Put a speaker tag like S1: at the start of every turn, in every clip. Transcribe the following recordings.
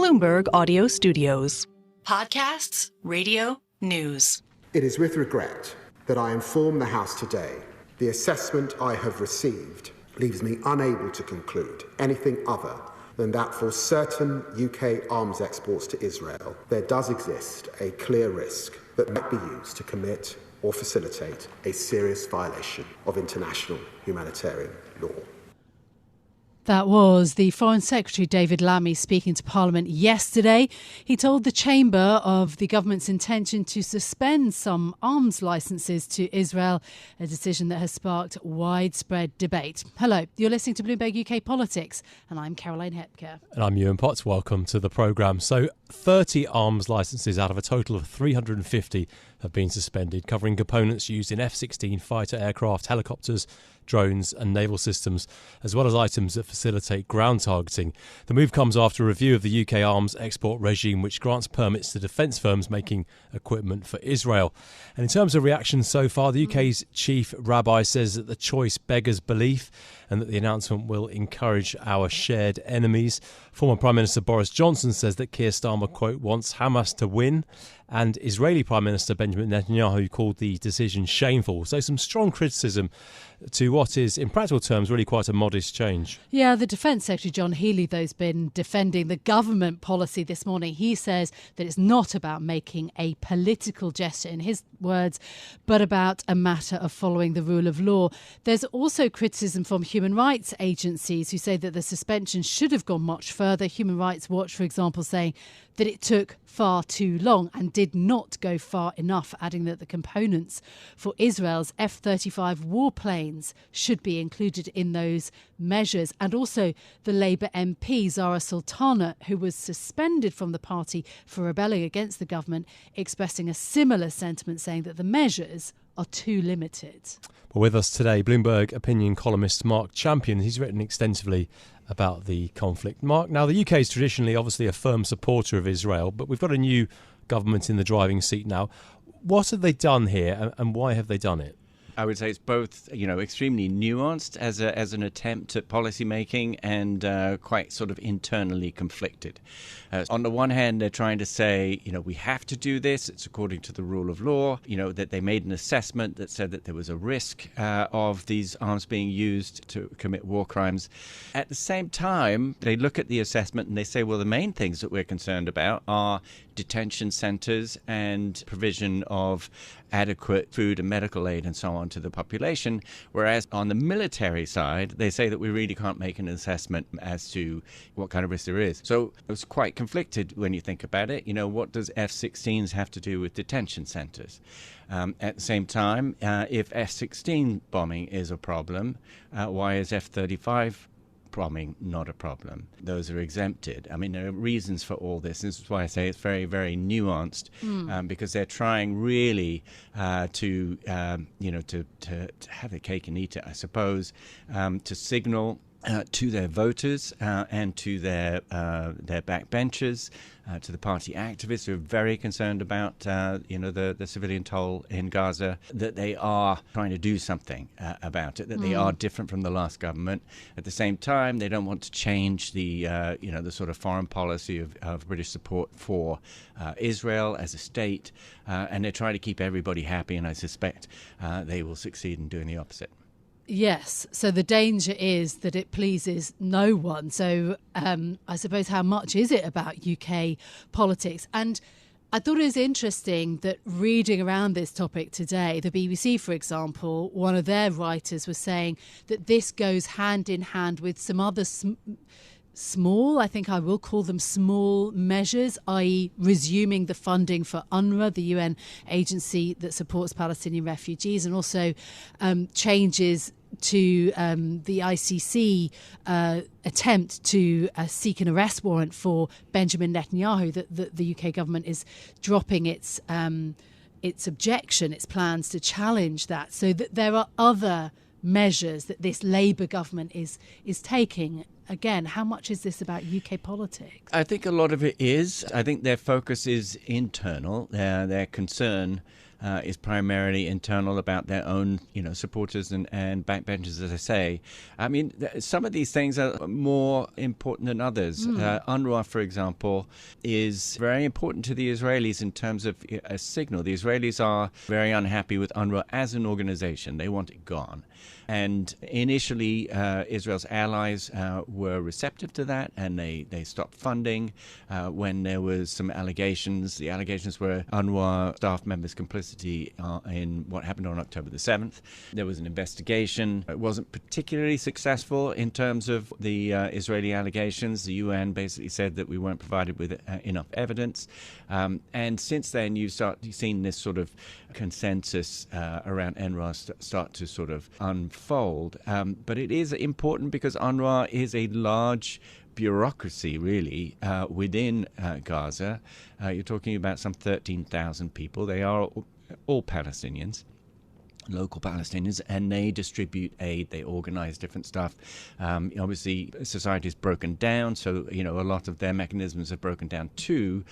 S1: Bloomberg Audio Studios. Podcasts, radio, news.
S2: It is with regret that I inform the House today the assessment I have received leaves me unable to conclude anything other than that for certain UK arms exports to Israel, there does exist a clear risk that might be used to commit or facilitate a serious violation of international humanitarian law.
S3: That was the Foreign Secretary David Lammy speaking to Parliament yesterday. He told the Chamber of the government's intention to suspend some arms licences to Israel, a decision that has sparked widespread debate. Hello, you're listening to Bloomberg UK Politics, and I'm Caroline Hepker.
S4: And I'm Yuan. Welcome to the programme. So 30 arms licences out of a total of 350 have been suspended, covering components used in F-16 fighter aircraft, helicopters, drones and naval systems, as well as items that facilitate ground targeting. The move comes after a review of the UK arms export regime, which grants permits to defence firms making equipment for Israel. And in terms of reactions so far, the UK's chief rabbi says that the choice beggars belief and that the announcement will encourage our shared enemies. Former Prime Minister Boris Johnson says that Keir Starmer, quote, wants Hamas to win. And Israeli Prime Minister Benjamin Netanyahu called the decision shameful. So some strong criticism to what is, in practical terms, really quite a modest change.
S3: Yeah, the Defence Secretary John Healey, though, has been defending the government policy this morning. He says that it's not about making a political gesture, in his words, but about a matter of following the rule of law. There's also criticism from human rights agencies who say that the suspension should have gone much further. Human Rights Watch, for example, saying that it took far too long and did not go far enough, adding that the components for Israel's F-35 warplanes should be included in those measures. And also the Labour MP Zara Sultana, who was suspended from the party for rebelling against the government, expressing a similar sentiment, saying that the measures are too limited.
S4: Well, with us today, Bloomberg opinion columnist Mark Champion. He's written extensively about the conflict. Mark, now the UK is traditionally obviously a firm supporter of Israel, but we've got a new government in the driving seat now. What have they done here and why have they done it?
S5: I would say it's both, extremely nuanced as an attempt at policy making and quite sort of internally conflicted. On the one hand, they're trying to say, we have to do this. It's according to the rule of law. That they made an assessment that said that there was a risk of these arms being used to commit war crimes. At the same time, they look at the assessment and they say, well, the main things that we're concerned about are detention centres and provision of adequate food and medical aid and so on to the population, whereas on the military side, they say that we really can't make an assessment as to what kind of risk there is. So it's quite conflicted when you think about it. What does F-16s have to do with detention centres? At the same time, if F-16 bombing is a problem, why is F-35 bombing not a problem? Those are exempted. I mean, there are reasons for all this. This is why I say it's very, very nuanced, because they're trying really to have their cake and eat it, I suppose, to signal to their voters and to their backbenchers, to the party activists who are very concerned about the civilian toll in Gaza, that they are trying to do something about it, that they are different from the last government. At the same time, they don't want to change the sort of foreign policy of British support for Israel as a state, and they're trying to keep everybody happy, and I suspect they will succeed in doing the opposite.
S3: Yes, so the danger is that it pleases no one. So I suppose how much is it about UK politics? And I thought it was interesting that reading around this topic today, the BBC, for example, one of their writers was saying that this goes hand in hand with some other small, I think I will call them small measures, i.e. resuming the funding for UNRWA, the UN agency that supports Palestinian refugees, and also changes to the ICC attempt to seek an arrest warrant for Benjamin Netanyahu, that the UK government is dropping its objection, its plans to challenge that. So that there are other measures that this Labour government is taking. Again, how much is this about UK politics?
S5: I think a lot of it is. I think their focus is internal. Their concern is primarily internal about their own, supporters and backbenchers, as I say. I mean, some of these things are more important than others. UNRWA, for example, is very important to the Israelis in terms of a signal. The Israelis are very unhappy with UNRWA as an organization. They want it gone. And initially, Israel's allies were receptive to that, and they stopped funding when there was some allegations. The allegations were UNRWA staff members' complicity in what happened on October the 7th. There was an investigation. It wasn't particularly successful in terms of the Israeli allegations. The UN basically said that we weren't provided with enough evidence. And since then, you've seen this sort of consensus around UNRWA start to sort of unfold. But it is important because UNRWA is a large bureaucracy, really, within Gaza. You're talking about some 13,000 people. They are all Palestinians, local Palestinians, and they distribute aid, they organize different stuff. Obviously, society is broken down, so, a lot of their mechanisms are broken down too.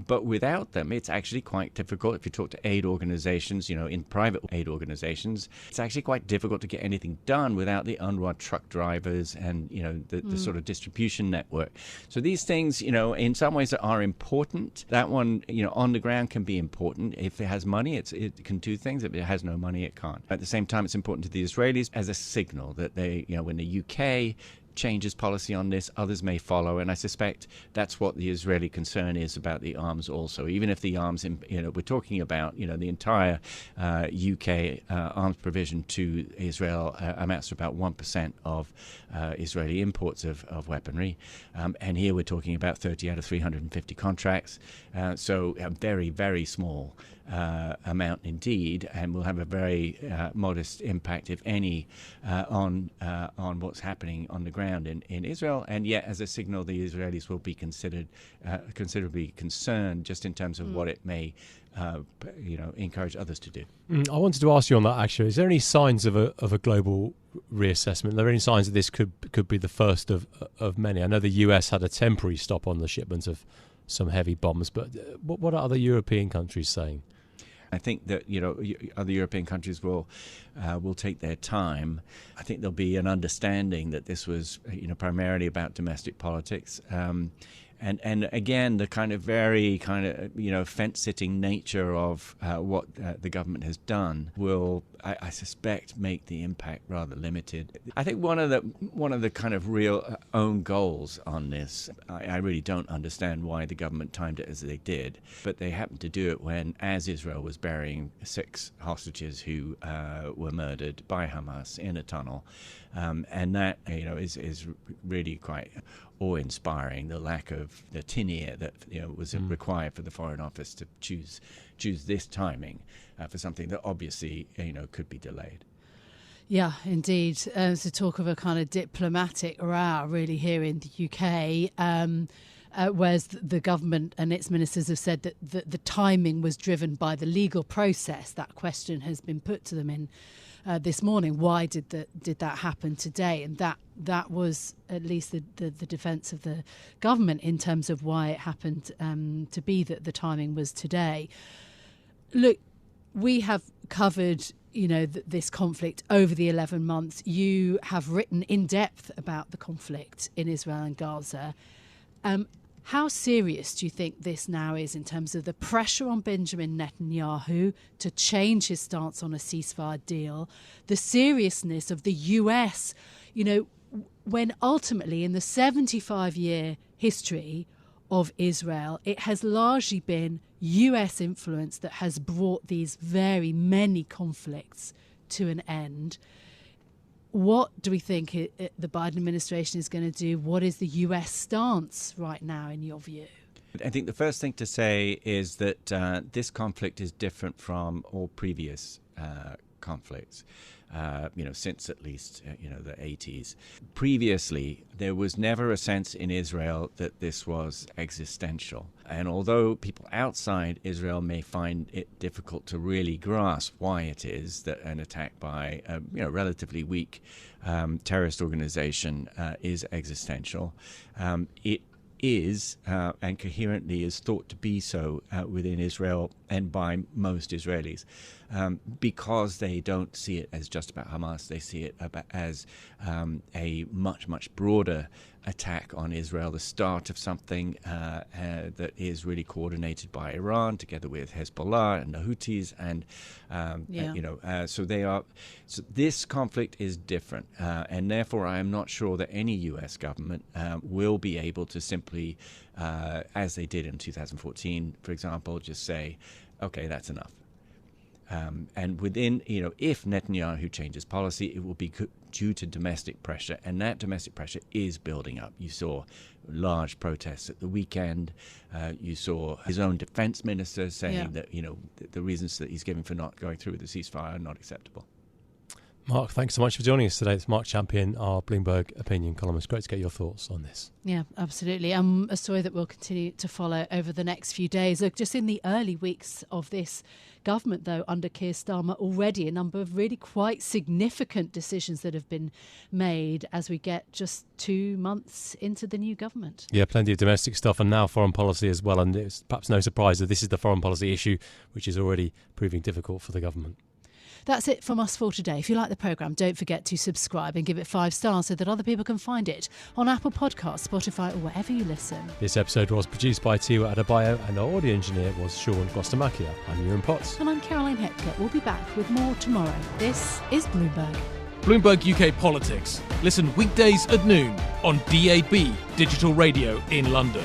S5: But without them, it's actually quite difficult. If you talk to aid organizations, in private aid organizations, it's actually quite difficult to get anything done without the UNRWA truck drivers and, the sort of distribution network. So these things, in some ways are important. That one, on the ground can be important. If it has money, it can do things. If it has no money, it can't. At the same time, it's important to the Israelis as a signal that they, when the UK changes policy on this, others may follow. And I suspect that's what the Israeli concern is about the arms also. Even if the arms, we're talking about, the entire UK arms provision to Israel amounts to about 1% of Israeli imports of weaponry. And here we're talking about 30 out of 350 contracts. So a very, very small amount indeed, and will have a very modest impact, if any, on what's happening on the ground in Israel. And yet, as a signal, the Israelis will be considerably concerned just in terms of what it may encourage others to do.
S4: I wanted to ask you on that, actually. Is there any signs of a global reassessment? Are there any signs that this could be the first of many? I know the US had a temporary stop on the shipment of some heavy bombs, but what are other European countries saying?
S5: I think that other European countries will take their time. I think there'll be an understanding that this was primarily about domestic politics. And again, the kind of very fence-sitting nature of what the government has done will, I suspect, make the impact rather limited. I think one of the kind of real own goals on this, I really don't understand why the government timed it as they did, but they happened to do it as Israel was burying 6 hostages who were murdered by Hamas in a tunnel, and that is really quite awe-inspiring, the lack of the tin ear that was required for the Foreign Office to choose this timing for something that obviously could be delayed.
S3: Yeah, indeed. So talk of a kind of diplomatic row really here in the UK, whereas the government and its ministers have said that the timing was driven by the legal process. That question has been put to them in this morning. Why did that happen today? And that was at least the defence of the government in terms of why it happened to be that the timing was today. Look, we have covered this conflict over the 11 months. You have written in depth about the conflict in Israel and Gaza. How serious do you think this now is in terms of the pressure on Benjamin Netanyahu to change his stance on a ceasefire deal, the seriousness of the US, when ultimately in the 75-year history of Israel, it has largely been US influence that has brought these very many conflicts to an end. What do we think the Biden administration is going to do? What is the US stance right now, in your view?
S5: I think the first thing to say is that this conflict is different from all previous conflicts. Since at least, the 80s. Previously, there was never a sense in Israel that this was existential. And although people outside Israel may find it difficult to really grasp why it is that an attack by a relatively weak terrorist organization is existential, it is and coherently is thought to be so within Israel and by most Israelis, because they don't see it as just about Hamas. They see it as a much, much broader attack on Israel, the start of something that is really coordinated by Iran together with Hezbollah and the Houthis, and so they are. So this conflict is different, and therefore I am not sure that any U.S. government will be able to simply, as they did in 2014, for example, just say, okay, that's enough. And within, if Netanyahu changes policy, it will be due to domestic pressure, and that domestic pressure is building up. You saw large protests at the weekend. You saw his own defense minister saying that, the reasons that he's given for not going through with the ceasefire are not acceptable.
S4: Mark, thanks so much for joining us today. It's Mark Champion, our Bloomberg opinion columnist. Great to get your thoughts on this. Yeah, absolutely. A story that we'll continue to follow over the next few days. Look, just in the early weeks of this government, though, under Keir Starmer, already a number of really quite significant decisions that have been made as we get just 2 months into the new government. Yeah, plenty of domestic stuff and now foreign policy as well. And it's perhaps no surprise that this is the foreign policy issue, which is already proving difficult for the government. That's it from us for today. If you like the programme, don't forget to subscribe and give it 5 stars so that other people can find it on Apple Podcasts, Spotify, or wherever you listen. This episode was produced by Tiwa Adebayo and our audio engineer was Sean Gostamakia. I'm Yuan Potts. And I'm Caroline Hepker. We'll be back with more tomorrow. This is Bloomberg. Bloomberg UK Politics. Listen weekdays at noon on DAB Digital Radio in London.